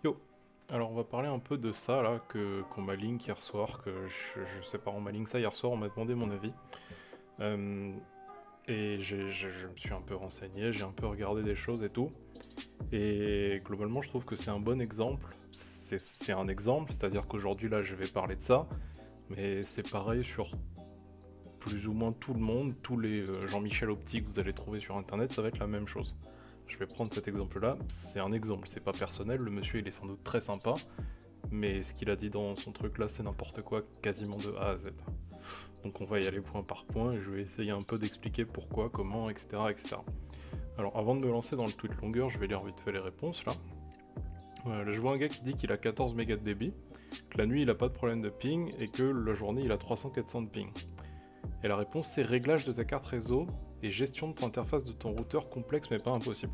Yo, alors on va parler un peu de ça là qu'on m'a link hier soir, que je sais pas, on m'a link ça hier soir, on m'a demandé mon avis. Euh, et je me suis un peu renseigné, j'ai un peu regardé des choses et tout. Et globalement je trouve que c'est un bon exemple. C'est un exemple, c'est-à-dire qu'aujourd'hui là je vais parler de ça, mais c'est pareil sur plus ou moins tout le monde, tous les Jean-Michel Opti que vous allez trouver sur internet, ça va être la même chose. Je vais prendre cet exemple-là, c'est un exemple, c'est pas personnel, le monsieur il est sans doute très sympa, mais ce qu'il a dit dans son truc là, c'est n'importe quoi, quasiment de A à Z. Donc on va y aller point par point et je vais essayer un peu d'expliquer pourquoi, comment, etc., etc. Alors avant de me lancer dans le tweet longueur, je vais lire vite fait les réponses là. Là, je vois un gars qui dit qu'il a 14 mégas de débit, que la nuit il a pas de problème de ping et que la journée il a 300-400 de ping. Et la réponse c'est réglage de ta carte réseau et gestion de ton interface de ton routeur complexe mais pas impossible.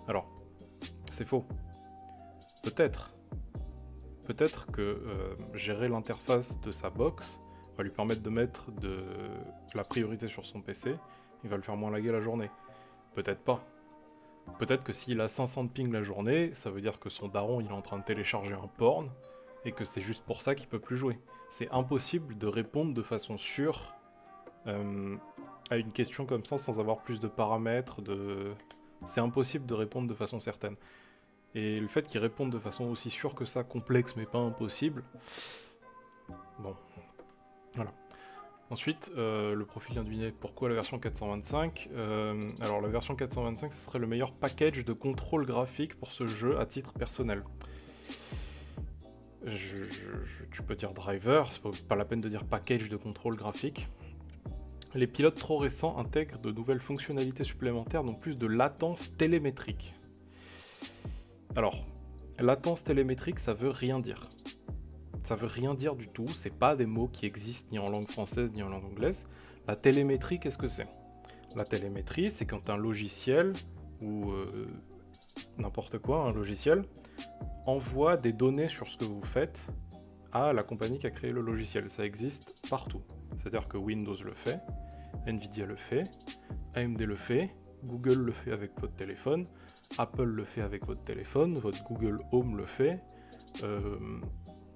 Alors, c'est faux. Peut-être. Peut-être que gérer l'interface de sa box va lui permettre de mettre de la priorité sur son PC, il va le faire moins laguer la journée. Peut-être pas. Peut-être que s'il a 500 de ping la journée, ça veut dire que son daron il est en train de télécharger un porn, et que c'est juste pour ça qu'il peut plus jouer. C'est impossible de répondre de façon sûre à une question comme ça sans avoir plus de paramètres, C'est impossible de répondre de façon certaine. Et le fait qu'ils répondent de façon aussi sûre que ça, complexe mais pas impossible, bon, voilà. Ensuite, le profil vient de deviner pourquoi la version 425. Alors la version 425, ce serait le meilleur package de contrôle graphique pour ce jeu à titre personnel. Tu peux dire driver, c'est pas la peine de dire package de contrôle graphique. Les pilotes trop récents intègrent de nouvelles fonctionnalités supplémentaires, donc plus de latence télémétrique. Alors, latence télémétrique, ça veut rien dire. Ça veut rien dire du tout, c'est pas des mots qui existent ni en langue française ni en langue anglaise. La télémétrie, qu'est-ce que c'est? La télémétrie, c'est quand un logiciel, ou n'importe quoi, un logiciel, envoie des données sur ce que vous faites à la compagnie qui a créé le logiciel. Ça existe partout. C'est-à-dire que Windows le fait, Nvidia le fait, AMD le fait, Google le fait avec votre téléphone, Apple le fait avec votre téléphone, votre Google Home le fait,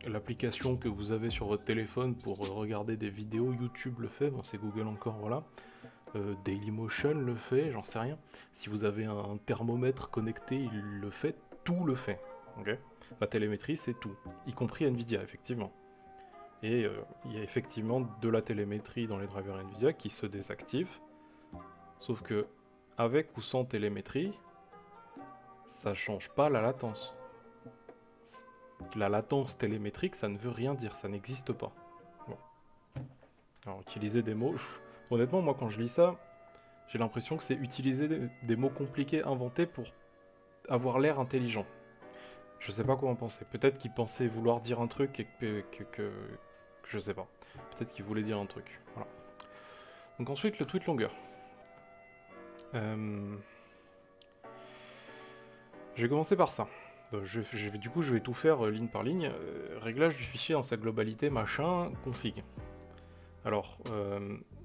l'application que vous avez sur votre téléphone pour regarder des vidéos, YouTube le fait, bon c'est Google encore, voilà. Dailymotion le fait, j'en sais rien. Si vous avez un thermomètre connecté, il le fait, tout le fait. Okay, la télémétrie c'est tout, y compris Nvidia effectivement. Et il y a effectivement de la télémétrie dans les drivers Nvidia qui se désactivent, sauf que avec ou sans télémétrie, ça change pas la latence. La latence télémétrique, ça ne veut rien dire, ça n'existe pas. Bon. Alors, utiliser des mots... Honnêtement, moi, quand je lis ça, j'ai l'impression que c'est utiliser des mots compliqués inventés pour avoir l'air intelligent. Je sais pas quoi en penser. Peut-être qu'il pensait vouloir dire un truc et que je sais pas. Peut-être qu'il voulait dire un truc. Voilà. Donc ensuite, le tweet longueur. Je vais commencer par ça. Du coup, je vais tout faire ligne par ligne. Réglage du fichier dans sa globalité, machin, config. Alors,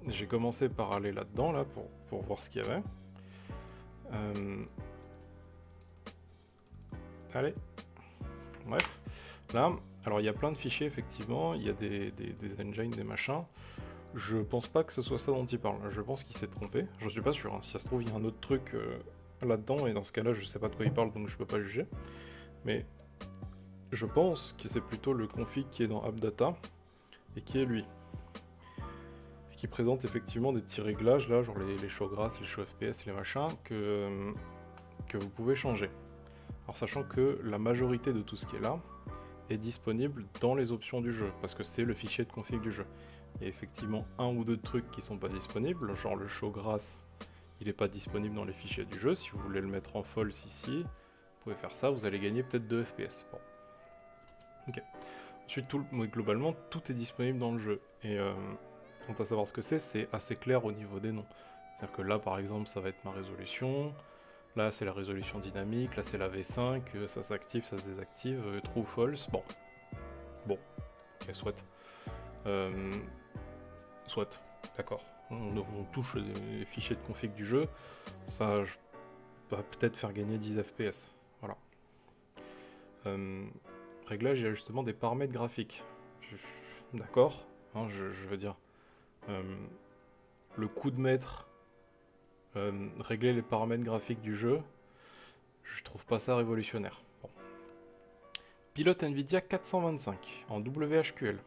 j'ai commencé par aller là-dedans, là, pour voir ce qu'il y avait. Allez. Bref. Là, alors il y a plein de fichiers, effectivement. Il y a des engines, des machins. Je pense pas que ce soit ça dont il parle. Je pense qu'il s'est trompé. Je suis pas sûr. Hein. Si ça se trouve, il y a un autre truc là-dedans. Et dans ce cas-là, je sais pas de quoi il parle, donc je peux pas juger. Mais je pense que c'est plutôt le config qui est dans AppData. Et qui est lui. Qui présente effectivement des petits réglages là, genre les show grasses, les show FPS, les machins, que vous pouvez changer. Alors sachant que la majorité de tout ce qui est là est disponible dans les options du jeu, parce que c'est le fichier de config du jeu. Il y a effectivement un ou deux trucs qui sont pas disponibles, genre le show grass, il n'est pas disponible dans les fichiers du jeu. Si vous voulez le mettre en false ici, vous pouvez faire ça, vous allez gagner peut-être 2 FPS. Bon. Ok. Ensuite, globalement, tout est disponible dans le jeu. Et quant à savoir ce que c'est assez clair au niveau des noms. C'est-à-dire que là, par exemple, ça va être ma résolution. Là, c'est la résolution dynamique. Là, c'est la V5. Ça s'active, ça se désactive. True, false. Bon. Bon. Ok, soit. Soit. D'accord. On touche les fichiers de config du jeu. Ça va peut-être faire gagner 10 FPS. Voilà. réglage et ajustement des paramètres graphiques. D'accord, hein, je veux dire, le coup de maître, régler les paramètres graphiques du jeu, je trouve pas ça révolutionnaire. Bon. Pilote Nvidia 425 en WHQL.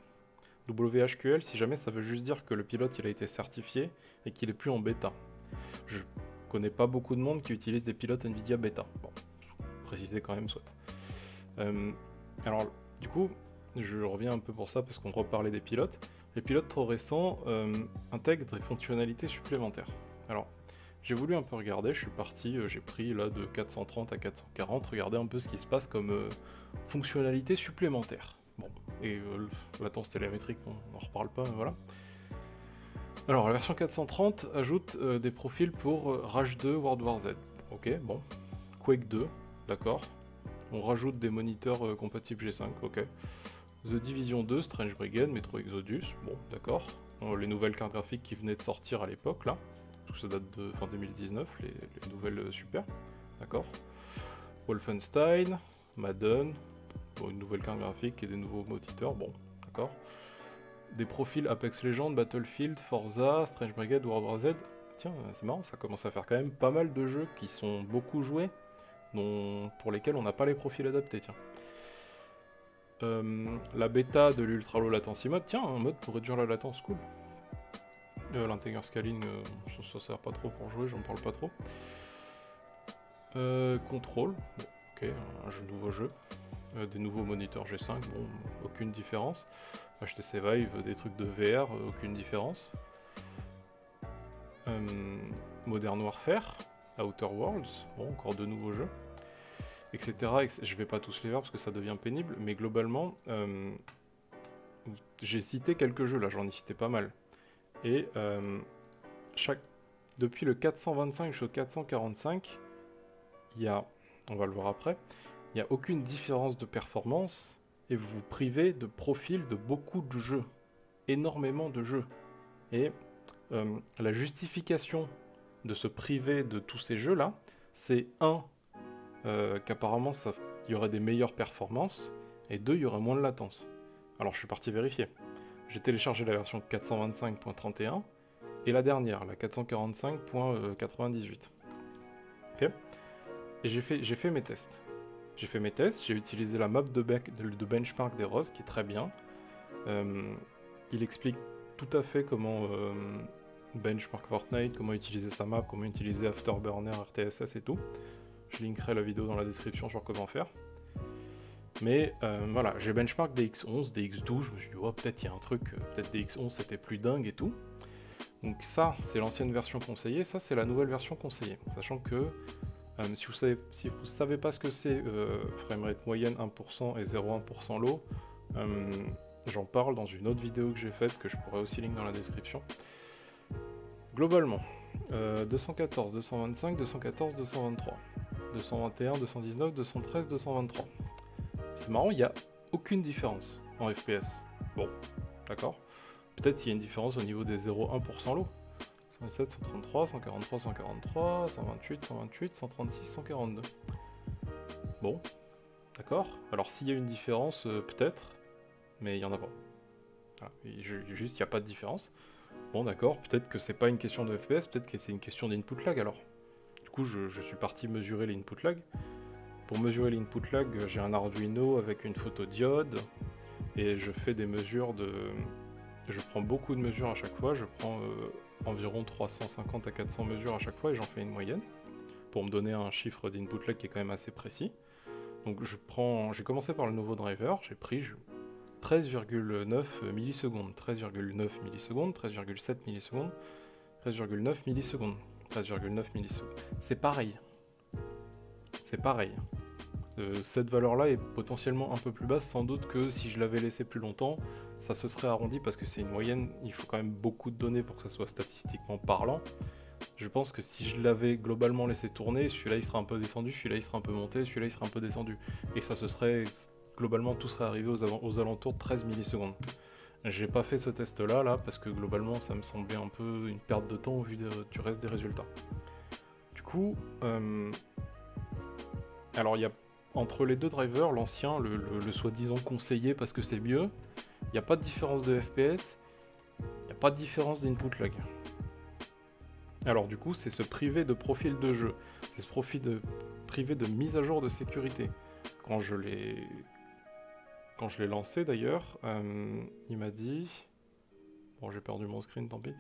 WHQL, si jamais, ça veut juste dire que le pilote il a été certifié et qu'il est plus en bêta. Je connais pas beaucoup de monde qui utilise des pilotes Nvidia bêta. Bon, préciser quand même, soit. Alors, du coup, je reviens un peu pour ça parce qu'on reparlait des pilotes. Les pilotes trop récents intègrent des fonctionnalités supplémentaires. Alors, j'ai voulu un peu regarder, je suis parti, j'ai pris là de 430 à 440, regarder un peu ce qui se passe comme fonctionnalité supplémentaire. Bon, et latence télémétrique, on n'en reparle pas, voilà. Alors, la version 430 ajoute des profils pour Rage 2, World War Z. Ok, bon. Quake 2, d'accord. On rajoute des moniteurs compatibles G5, ok. The Division 2, Strange Brigade, Metro Exodus, bon, d'accord. Les nouvelles cartes graphiques qui venaient de sortir à l'époque, là. Tout ça date de fin 2019, les nouvelles super, d'accord. Wolfenstein, Madden, bon, une nouvelle carte graphique et des nouveaux moniteurs, bon, d'accord. Des profils Apex Legends, Battlefield, Forza, Strange Brigade, World War Z. Tiens, c'est marrant, ça commence à faire quand même pas mal de jeux qui sont beaucoup joués, pour lesquels on n'a pas les profils adaptés, tiens. La bêta de l'Ultra Low Latency Mode, tiens, un mode pour réduire la latence, cool. L'integer scaling, ça sert pas trop pour jouer, j'en parle pas trop. Control, bon, ok, un nouveau jeu. Des nouveaux moniteurs G5, bon, aucune différence. HTC Vive, des trucs de VR, aucune différence. Modern Warfare, Outer Worlds, bon, encore de nouveaux jeux, etc. Je vais pas tous les voir parce que ça devient pénible, mais globalement, j'ai cité quelques jeux là, j'en ai cité pas mal. Et depuis le 425 jusqu'au 445, il y a, on va le voir après, il n'y a aucune différence de performance et vous vous privez de profils de beaucoup de jeux, énormément de jeux. Et la justification de se priver de tous ces jeux-là, c'est qu'apparemment il y aurait des meilleures performances, et 2, il y aurait moins de latence. Alors je suis parti vérifier. J'ai téléchargé la version 425.31 et la dernière, la 445.98. Ok. Et j'ai fait mes tests. J'ai utilisé la map de benchmark d'Eros qui est très bien. Il explique tout à fait comment benchmark Fortnite, comment utiliser sa map, comment utiliser Afterburner, RTSS et tout. Je linkerai la vidéo dans la description sur comment faire. Mais voilà, j'ai benchmark DX11, DX12, je me suis dit, oh, peut-être il y a un truc, peut-être DX11 c'était plus dingue et tout. Donc ça, c'est l'ancienne version conseillée, ça c'est la nouvelle version conseillée. Sachant que si vous savez pas ce que c'est framerate moyenne 1% et 0,1% low, j'en parle dans une autre vidéo que j'ai faite, que je pourrais aussi link dans la description. Globalement, 214, 225, 214, 223, 221, 219, 213, 223. C'est marrant, il n'y a aucune différence en FPS. Bon, d'accord. Peut-être qu'il y a une différence au niveau des 0,1% low. 117, 133, 143, 143, 128, 128, 136, 142. Bon, d'accord. Alors s'il y a une différence, peut-être, mais il n'y en a pas. Voilà. Juste, il n'y a pas de différence. Bon, d'accord, peut-être que c'est pas une question de FPS, peut-être que c'est une question d'input lag alors. Du coup, je suis parti mesurer l'input lag. Pour mesurer l'input lag, j'ai un Arduino avec une photodiode et je fais des mesures de... Je prends beaucoup de mesures à chaque fois, je prends environ 350 à 400 mesures à chaque fois et j'en fais une moyenne pour me donner un chiffre d'input lag qui est quand même assez précis. Donc j'ai commencé par le nouveau driver, j'ai pris 13,9 millisecondes, 13,9 millisecondes, 13,7 millisecondes, 13,9 millisecondes, 13,9 millisecondes. C'est pareil. C'est pareil. Cette valeur-là est potentiellement un peu plus basse, sans doute que si je l'avais laissé plus longtemps, ça se serait arrondi parce que c'est une moyenne, il faut quand même beaucoup de données pour que ça soit statistiquement parlant. Je pense que si je l'avais globalement laissé tourner, celui-là il serait un peu descendu, celui-là il serait un peu monté, celui-là il serait un peu descendu. Et ça se serait, globalement tout serait arrivé aux alentours de 13 millisecondes. J'ai pas fait ce test-là, parce que globalement ça me semblait un peu une perte de temps au vu du reste des résultats. Du coup, alors il y a entre les deux drivers, l'ancien, le soi-disant conseillé parce que c'est mieux, il n'y a pas de différence de FPS, il n'y a pas de différence d'input lag. Alors du coup, c'est se priver de profil de jeu, c'est se priver de mise à jour de sécurité. Quand je l'ai lancé d'ailleurs, il m'a dit... Bon, j'ai perdu mon screen, tant pis.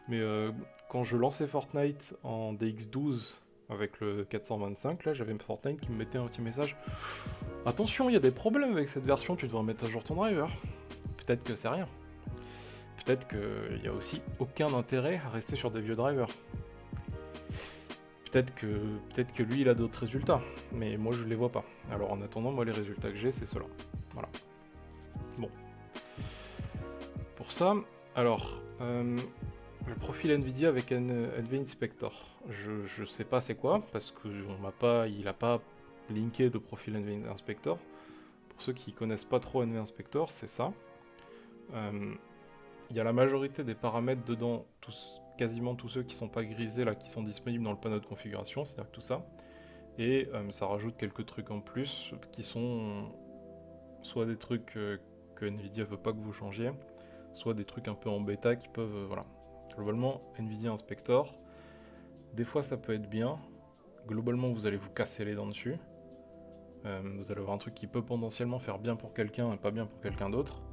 Mais quand je lançais Fortnite en DX12 avec le 425, là, j'avais Fortnite qui me mettait un petit message. Attention, il y a des problèmes avec cette version, tu devrais mettre à jour ton driver. Peut-être que c'est rien. Peut-être qu'il n'y a aussi aucun intérêt à rester sur des vieux drivers. Peut-être que lui, il a d'autres résultats, mais moi, je les vois pas. Alors, en attendant, moi, les résultats que j'ai, c'est ceux-là. Voilà. Bon. Pour ça... Alors, le profil Nvidia avec NV Inspector, je sais pas c'est quoi, parce que il a pas linké de profil NV Inspector. Pour ceux qui connaissent pas trop NV Inspector, c'est ça. Il y a la majorité des paramètres dedans, quasiment tous ceux qui sont pas grisés là, qui sont disponibles dans le panneau de configuration, c'est-à-dire tout ça. Et ça rajoute quelques trucs en plus, qui sont soit des trucs que Nvidia veut pas que vous changiez, soit des trucs un peu en bêta qui peuvent... voilà. Globalement, Nvidia Inspector, des fois ça peut être bien. Globalement, vous allez vous casser les dents dessus. Vous allez avoir un truc qui peut potentiellement faire bien pour quelqu'un et pas bien pour quelqu'un d'autre.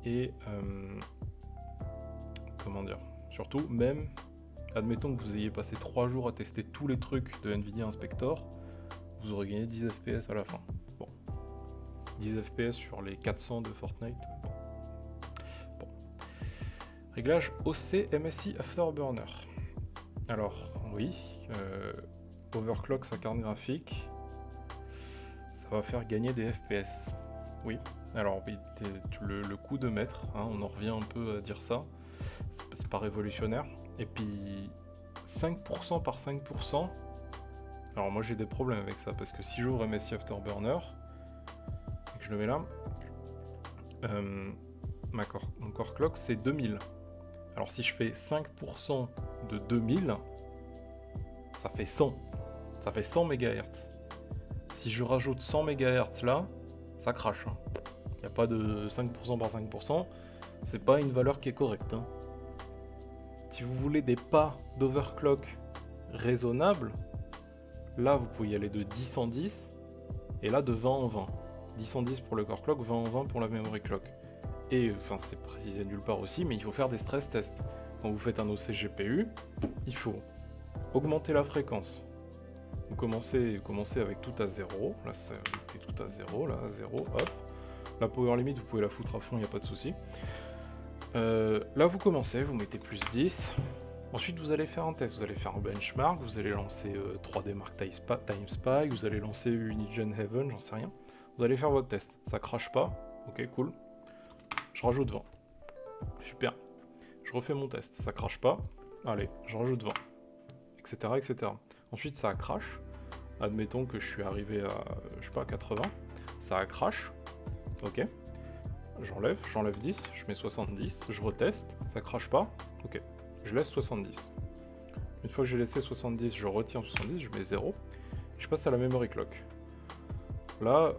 Et... comment dire? Surtout, même, admettons que vous ayez passé 3 jours à tester tous les trucs de Nvidia Inspector, vous aurez gagné 10 FPS à la fin. Bon. 10 FPS sur les 400 de Fortnite. Réglage OC MSI Afterburner. Alors, oui, overclock sa carte graphique, ça va faire gagner des FPS. Oui, alors oui, le coup de maître, hein, on en revient un peu à dire ça, c'est pas révolutionnaire. Et puis, 5% par 5%, alors moi j'ai des problèmes avec ça, parce que si j'ouvre MSI Afterburner, et que je le mets là, mon core clock c'est 2000. Alors si je fais 5% de 2000, ça fait 100. Ça fait 100 MHz. Si je rajoute 100 MHz là, ça crache. Il n'y a pas de 5% par 5%. C'est pas une valeur qui est correcte. Hein. Si vous voulez des pas d'overclock raisonnables, là vous pouvez y aller de 10 en 10, et là de 20 en 20. 10 en 10 pour le core clock, 20 en 20 pour la memory clock. Et enfin c'est précisé nulle part aussi, mais il faut faire des stress tests. Quand vous faites un OC GPU, il faut augmenter la fréquence. Vous commencez avec tout à 0, là c'est tout à 0, là 0, hop. La power limit vous pouvez la foutre à fond, il n'y a pas de souci. Là vous commencez, vous mettez plus 10. Ensuite vous allez faire un test, vous allez faire un benchmark, vous allez lancer 3D Mark Time Spy, vous allez lancer Unigen Heaven, j'en sais rien. Vous allez faire votre test, ça crache pas, ok cool. Je rajoute 20. Super. Je refais mon test. Ça crache pas. Allez, je rajoute 20. Etc. etc. Ensuite, ça crache. Admettons que je suis arrivé à, je sais pas, 80. Ça crache. Ok. J'enlève 10. Je mets 70. Je reteste. Ça crache pas. Ok. Je laisse 70. Une fois que j'ai laissé 70, je retire 70. Je mets 0. Je passe à la memory clock. Là,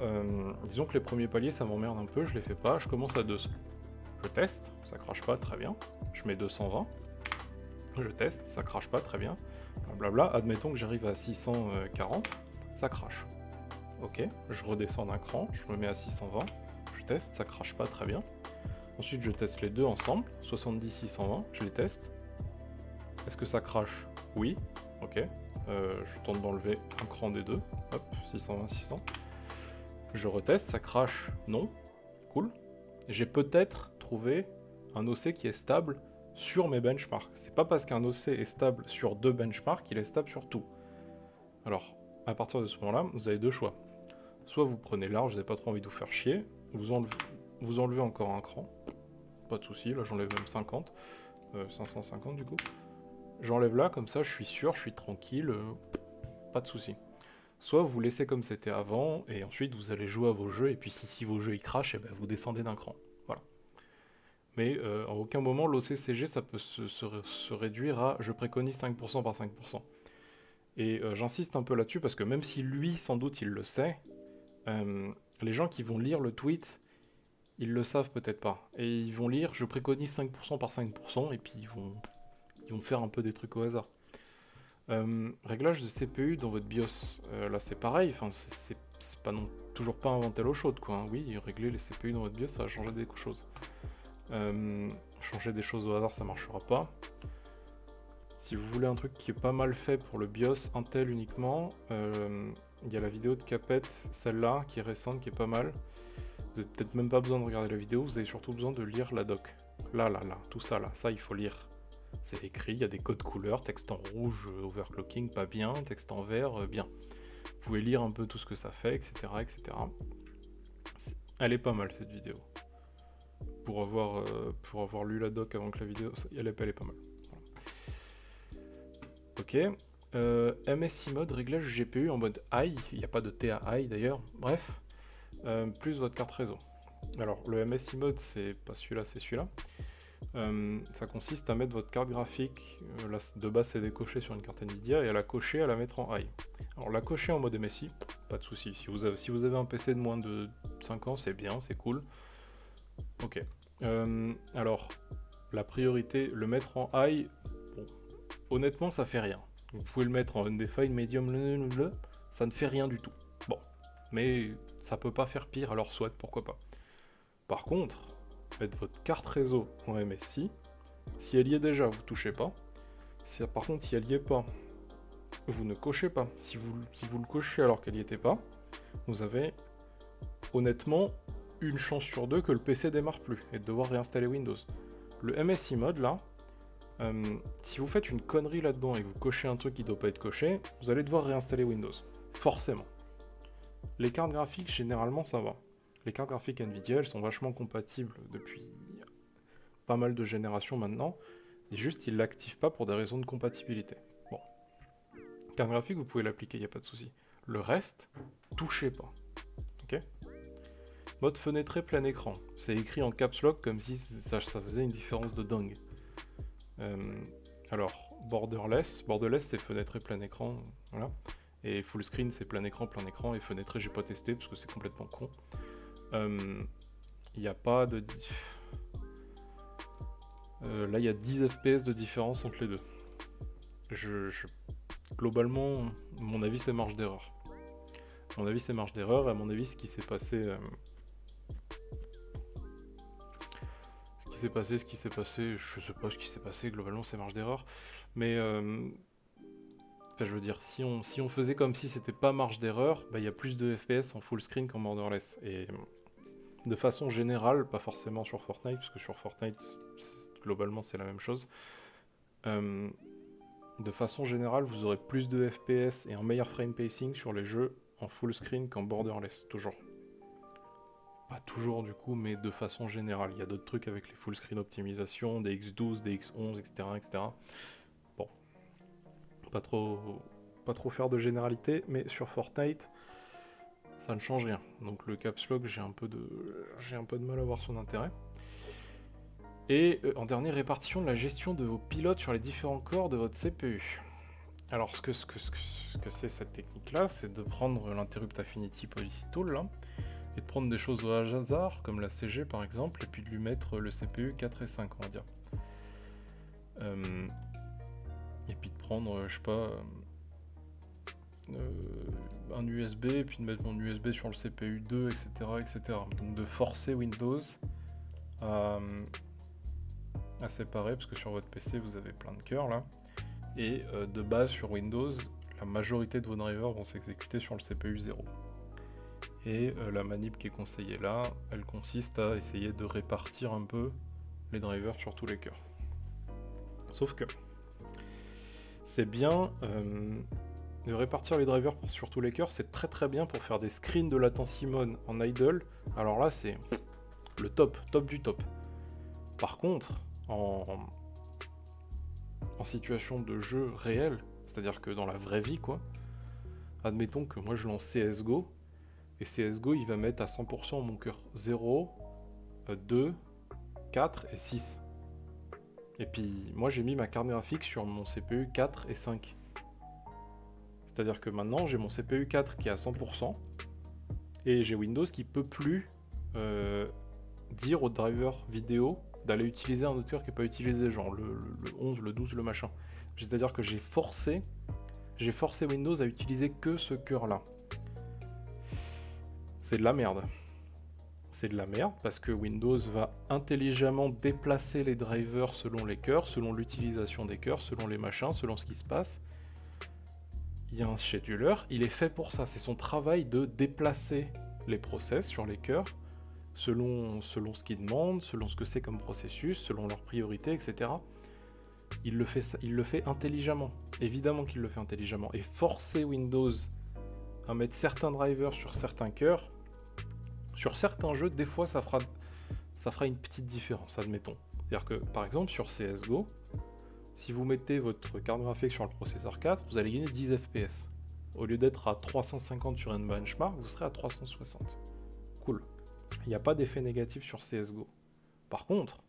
disons que les premiers paliers, ça m'emmerde un peu. Je les fais pas. Je commence à 200. Je teste, ça crache pas, très bien. Je mets 220. Je teste, ça crache pas, très bien. Blablabla, admettons que j'arrive à 640, ça crache. Ok, je redescends d'un cran, je me mets à 620. Je teste, ça crache pas, très bien. Ensuite, je teste les deux ensemble, 70, 620, je les teste. Est-ce que ça crache? Oui. Ok. Je tente d'enlever un cran des deux. Hop, 620, 600. Je reteste, ça crache? Non. Cool. J'ai peut-être trouver un OC qui est stable sur mes benchmarks. C'est pas parce qu'un OC est stable sur 2 benchmarks qu'il est stable sur tout. Alors, à partir de ce moment-là, vous avez deux choix. Soit vous prenez large, vous n'avez pas trop envie de vous faire chier, vous enlevez encore un cran, pas de souci, là j'enlève même 50, 550 du coup. J'enlève là, comme ça je suis sûr, je suis tranquille, pas de souci. Soit vous laissez comme c'était avant, et ensuite vous allez jouer à vos jeux, et puis si vos jeux ils crachent, et ben vous descendez d'un cran. Voilà. Mais en aucun moment l'OCCG ça peut se réduire à je préconise 5% par 5%. Et j'insiste un peu là-dessus parce que même si lui sans doute il le sait, Les gens qui vont lire le tweet, ils le savent peut-être pas. Et ils vont lire, je préconise 5% par 5%, et puis ils vont faire un peu des trucs au hasard. Réglage de CPU dans votre BIOS. Là c'est pareil, enfin, c'est pas toujours pas inventer l'eau chaude quoi. Hein. Oui, régler les CPU dans votre BIOS, ça va changer des choses. Changer des choses au hasard, ça marchera pas. Si vous voulez un truc qui est pas mal fait pour le BIOS Intel uniquement, il y a la vidéo de Capette, celle-là, qui est récente, qui est pas mal. Vous n'avez peut-être même pas besoin de regarder la vidéo, vous avez surtout besoin de lire la doc. Là, tout ça, là, ça il faut lire. C'est écrit, il y a des codes couleurs, texte en rouge, overclocking, pas bien, texte en vert, bien. Vous pouvez lire un peu tout ce que ça fait, etc. etc. Elle est pas mal cette vidéo. Pour avoir lu la doc avant que la vidéo, elle est pas mal. Voilà. Ok. MSI mode, réglage du GPU en mode high, il n'y a pas de T à high d'ailleurs, bref. Plus votre carte réseau. Alors le MSI mode, c'est pas celui-là, c'est celui-là. Ça consiste à mettre votre carte graphique, là, de base c'est décoché sur une carte Nvidia, et à la cocher, à la mettre en high. Alors la cocher en mode MSI, pas de souci. Si vous avez un PC de moins de 5 ans, c'est bien, c'est cool. Ok. Alors, la priorité, le mettre en high, bon, honnêtement ça fait rien. Vous pouvez le mettre en undefined, medium, ça ne fait rien du tout. Bon, mais ça peut pas faire pire, alors soit, pourquoi pas. Par contre, mettre votre carte réseau en MSI, si elle y est déjà, vous touchez pas. Par contre, si elle y est pas, vous ne cochez pas. Si vous le cochez alors qu'elle y était pas, vous avez honnêtement une chance sur deux que le PC démarre plus et de devoir réinstaller Windows. Le MSI mode là, si vous faites une connerie là-dedans et que vous cochez un truc qui doit pas être coché, vous allez devoir réinstaller Windows. Forcément. Les cartes graphiques, généralement, ça va. Les cartes graphiques Nvidia, elles sont vachement compatibles depuis pas mal de générations maintenant. Et juste, ils l'activent pas pour des raisons de compatibilité. Bon. Carte graphique, vous pouvez l'appliquer, il n'y a pas de souci. Le reste, touchez pas. Ok ? Mode fenêtré plein écran. C'est écrit en caps lock comme si ça faisait une différence de dingue. Alors, borderless c'est fenêtré plein écran, voilà. Et full screen c'est plein écran, et fenêtré j'ai pas testé parce que c'est complètement con. Il n'y a pas de... là il y a 10 FPS de différence entre les deux. Globalement, à mon avis c'est marge d'erreur. À mon avis c'est marge d'erreur, et à mon avis ce qui s'est passé... je sais pas ce qui s'est passé, globalement c'est marge d'erreur, mais enfin, je veux dire, si on faisait comme si c'était pas marge d'erreur, bah, il y a plus de FPS en full screen qu'en borderless, et de façon générale, pas forcément sur Fortnite, parce que sur Fortnite, globalement c'est la même chose, de façon générale, vous aurez plus de FPS et un meilleur frame pacing sur les jeux en full screen qu'en borderless, toujours. Pas toujours du coup, mais de façon générale. Il y a d'autres trucs avec les full screen optimisation, des X12, des X11, etc. etc. Bon. Pas trop faire de généralité, mais sur Fortnite, ça ne change rien. Donc le caps lock, j'ai un peu de mal à voir son intérêt. Et en dernière, répartition de la gestion de vos pilotes sur les différents corps de votre CPU. Alors ce que c'est cette technique-là, c'est de prendre l'Interrupt Affinity Policy Tool, là, et de prendre des choses au hasard, comme la CG par exemple, et puis de lui mettre le CPU 4 et 5, on va dire. Et puis de prendre, je sais pas, un USB, et puis de mettre mon USB sur le CPU 2, etc., etc. Donc de forcer Windows à séparer, parce que sur votre PC vous avez plein de cœurs là, et de base sur Windows, la majorité de vos drivers vont s'exécuter sur le CPU 0. Et la manip qui est conseillée là, elle consiste à essayer de répartir un peu les drivers sur tous les cœurs. Sauf que c'est bien de répartir les drivers sur tous les cœurs, c'est très bien pour faire des screens de latency mode en idle. Alors là c'est le top du top. Par contre, en situation de jeu réel, c'est-à-dire que dans la vraie vie quoi, admettons que moi je lance CSGO, et CSGO il va mettre à 100% mon cœur 0, 2, 4 et 6. Et puis moi j'ai mis ma carte graphique sur mon CPU 4 et 5. C'est-à-dire que maintenant j'ai mon CPU 4 qui est à 100%, Et j'ai Windows qui peut plus dire au driver vidéo d'aller utiliser un autre cœur qui n'est pas utilisé, genre le 11, le 12, le machin. C'est-à-dire que j'ai forcé Windows à utiliser que ce cœur-là. C'est de la merde. C'est de la merde parce que Windows va intelligemment déplacer les drivers selon les cœurs, selon l'utilisation des cœurs, selon les machins, selon ce qui se passe. Il y a un scheduler, il est fait pour ça. C'est son travail de déplacer les process sur les cœurs selon ce qu'ils demandent, selon ce que c'est comme processus, selon leurs priorités, etc. Il le fait intelligemment. Évidemment qu'il le fait intelligemment. Et forcer Windows à mettre certains drivers sur certains cœurs, sur certains jeux, des fois ça fera une petite différence, admettons. C'est-à-dire que, par exemple, sur CSGO, si vous mettez votre carte graphique sur le processeur 4, vous allez gagner 10 FPS. Au lieu d'être à 350 sur un benchmark, vous serez à 360. Cool. Il n'y a pas d'effet négatif sur CSGO. Par contre,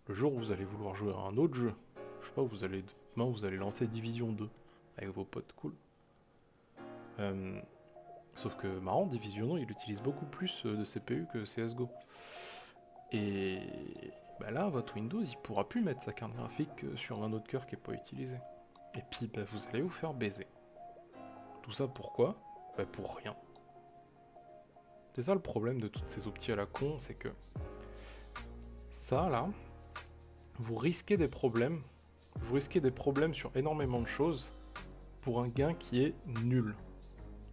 le jour où vous allez vouloir jouer à un autre jeu, je sais pas, demain vous allez lancer Division 2 avec vos potes, cool. Sauf que marrant, Division 2 il utilise beaucoup plus de CPU que CSGO. Et bah là, votre Windows il pourra plus mettre sa carte graphique sur un autre cœur qui n'est pas utilisé. Et puis bah, vous allez vous faire baiser. Tout ça pourquoi? Bah pour rien. C'est ça le problème de toutes ces optis à la con, c'est que ça là, vous risquez des problèmes. Vous risquez des problèmes sur énormément de choses pour un gain qui est nul.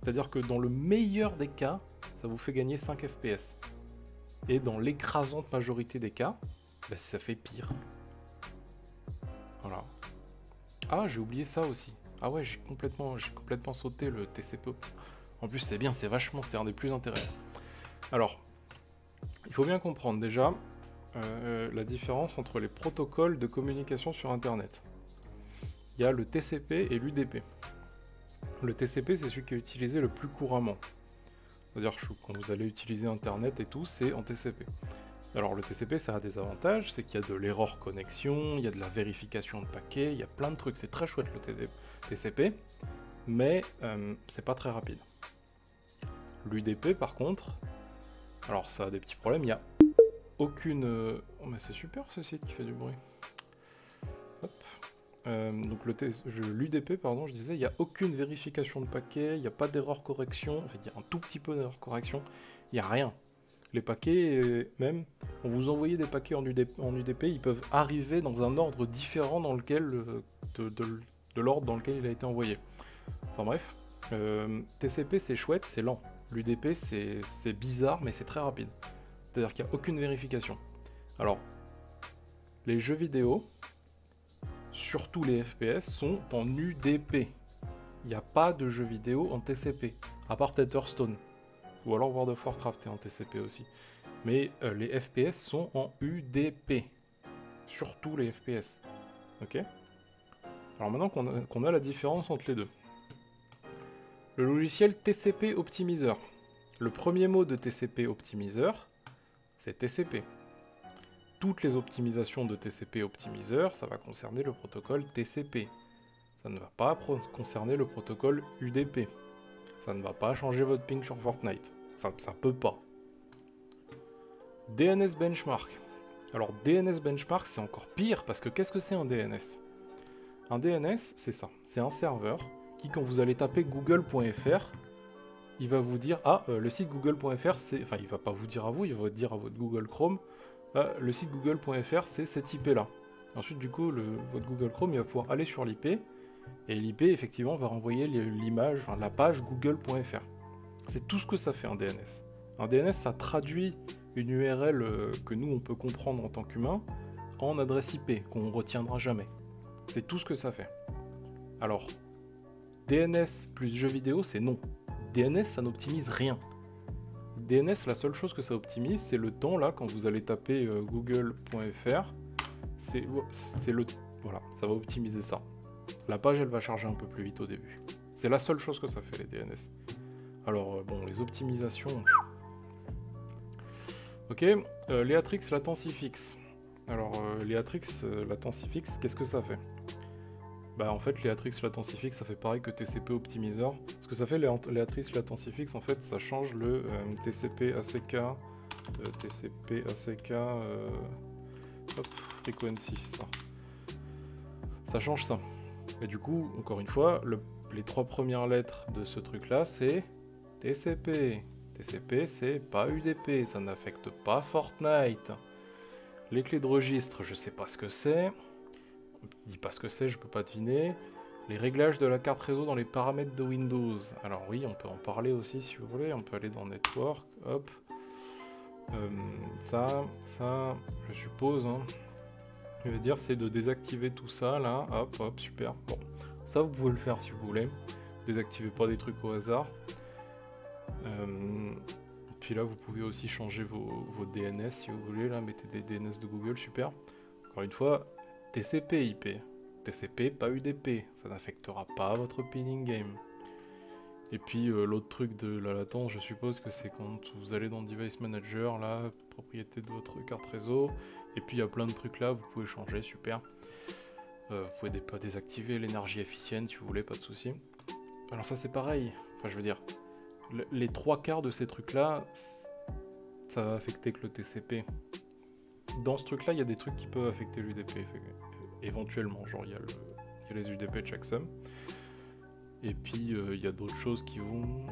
C'est-à-dire que dans le meilleur des cas, ça vous fait gagner 5 FPS. Et dans l'écrasante majorité des cas, bah, ça fait pire. Voilà. Ah, j'ai oublié ça aussi. Ah ouais, j'ai complètement sauté le TCP optique. En plus, c'est bien, c'est un des plus intéressants. Alors, il faut bien comprendre déjà la différence entre les protocoles de communication sur Internet. Il y a le TCP et l'UDP. Le TCP, c'est celui qui est utilisé le plus couramment. C'est-à-dire que quand vous allez utiliser Internet et tout, c'est en TCP. Alors le TCP, ça a des avantages, c'est qu'il y a de l'erreur connexion, il y a de la vérification de paquets, il y a plein de trucs, c'est très chouette le TCP, mais c'est pas très rapide. L'UDP, par contre, alors ça a des petits problèmes, il n'y a aucune... Oh mais c'est super ce site qui fait du bruit. Hop. Donc l'UDP, pardon, je disais, il n'y a aucune vérification de paquets, il n'y a pas d'erreur correction, enfin il y a un tout petit peu d'erreur correction, il n'y a rien. Les paquets, même, quand vous envoyez des paquets en UDP, ils peuvent arriver dans un ordre différent dans lequel, de l'ordre dans lequel il a été envoyé. Enfin bref, TCP c'est chouette, c'est lent. L'UDP c'est bizarre, mais c'est très rapide. C'est-à-dire qu'il n'y a aucune vérification. Alors, les jeux vidéo, surtout les FPS, sont en UDP. Il n'y a pas de jeux vidéo en TCP, à part Hearthstone. Ou alors World of Warcraft est en TCP aussi. Mais les FPS sont en UDP. Surtout les FPS. Ok? Alors maintenant qu'on a la différence entre les deux. Le logiciel TCP Optimizer. Le premier mot de TCP Optimizer, c'est TCP. Toutes les optimisations de TCP Optimizer, ça va concerner le protocole TCP. Ça ne va pas concerner le protocole UDP. Ça ne va pas changer votre ping sur Fortnite. Ça peut pas. DNS Benchmark. Alors DNS Benchmark c'est encore pire parce que qu'est-ce que c'est un DNS? Un DNS c'est ça. C'est un serveur qui quand vous allez taper google.fr, il va vous dire le site google.fr c'est... Enfin il va pas vous dire à vous, il va dire à votre Google Chrome le site google.fr c'est cette IP là. Ensuite du coup votre Google Chrome il va pouvoir aller sur l'IP et l'IP effectivement va renvoyer l'image, enfin la page google.fr. C'est tout ce que ça fait un DNS. Un DNS, ça traduit une URL que nous, on peut comprendre en tant qu'humain en adresse IP, qu'on ne retiendra jamais. C'est tout ce que ça fait. Alors, DNS plus jeux vidéo, c'est non. DNS, ça n'optimise rien. DNS, la seule chose que ça optimise, c'est le temps, là, quand vous allez taper google.fr, c'est le... Voilà, ça va optimiser ça. La page, elle va charger un peu plus vite au début. C'est la seule chose que ça fait, les DNS. Alors, bon, les optimisations... Ok, Leatrix latency fixe. Alors, Leatrix latency fixe, qu'est-ce que ça fait? Bah en fait, Leatrix Latency Fix, ça fait pareil que TCP Optimizer. Ce que ça fait, Leatrix Latency Fix, en fait, ça change le TCP ACK, hop, frequency, ça. Ça change ça. Et du coup, encore une fois, les 3 premières lettres de ce truc-là, c'est TCP. TCP, c'est pas UDP, ça n'affecte pas Fortnite. Les clés de registre, je sais pas ce que c'est. Dis pas ce que c'est, je peux pas deviner. Les réglages de la carte réseau dans les paramètres de Windows. Alors oui, on peut en parler aussi si vous voulez. On peut aller dans Network, hop. Ça, je suppose, hein. Je veux dire, c'est de désactiver tout ça, là. Hop, hop, super. Bon, ça, vous pouvez le faire si vous voulez. Désactivez pas des trucs au hasard. Puis là, vous pouvez aussi changer vos DNS si vous voulez. Là, mettez des DNS de Google, super. Encore une fois, TCP IP. TCP, pas UDP. Ça n'affectera pas votre pinning game. Et puis l'autre truc de la latence, je suppose que c'est quand vous allez dans Device Manager, là, propriété de votre carte réseau. Et puis il y a plein de trucs là, vous pouvez changer, super. Vous pouvez pas désactiver l'énergie efficiente si vous voulez, pas de souci. Alors ça c'est pareil, enfin je veux dire, les 3/4 de ces trucs là, ça va affecter que le TCP. Dans ce truc là, il y a des trucs qui peuvent affecter l'UDP, éventuellement, genre il y a les UDP de checksum. Et puis il y a d'autres choses qui vont...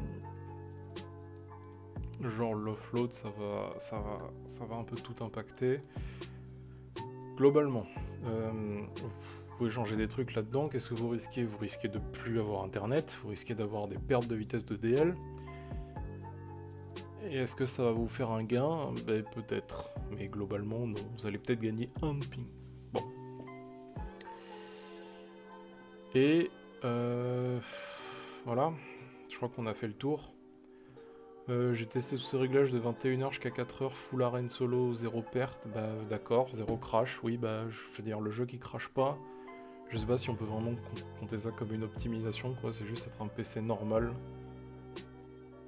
Genre l'offload, ça va un peu tout impacter. Globalement, vous pouvez changer des trucs là-dedans. Qu'est-ce que vous risquez? Vous risquez de plus avoir internet, vous risquez d'avoir des pertes de vitesse de DL. Et est-ce que ça va vous faire un gain? Ben, peut-être, mais globalement non. Vous allez peut-être gagner un ping. Bon. Et voilà, je crois qu'on a fait le tour. J'ai testé tous ces réglages de 21h jusqu'à 4h, full arène solo, 0 perte, bah d'accord, 0 crash, oui bah je veux dire le jeu qui crache pas, je sais pas si on peut vraiment compter ça comme une optimisation quoi, c'est juste être un PC normal.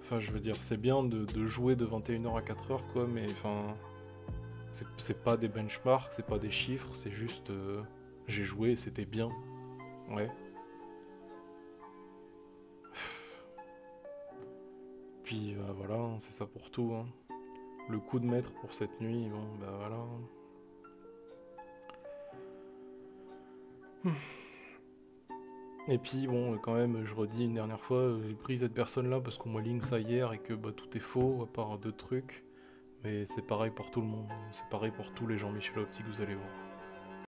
Enfin je veux dire c'est bien de jouer de 21h à 4h quoi, mais enfin c'est pas des benchmarks, c'est pas des chiffres, c'est juste j'ai joué et c'était bien, ouais. Puis voilà, hein, c'est ça pour tout. Hein. Le coup de maître pour cette nuit, bon bah voilà. Et puis bon, quand même, je redis une dernière fois, j'ai pris cette personne-là parce qu'on m'a link ça hier et que bah, tout est faux, à part 2 trucs. Mais c'est pareil pour tout le monde, c'est pareil pour tous les Jean-Michel Optique que vous allez voir.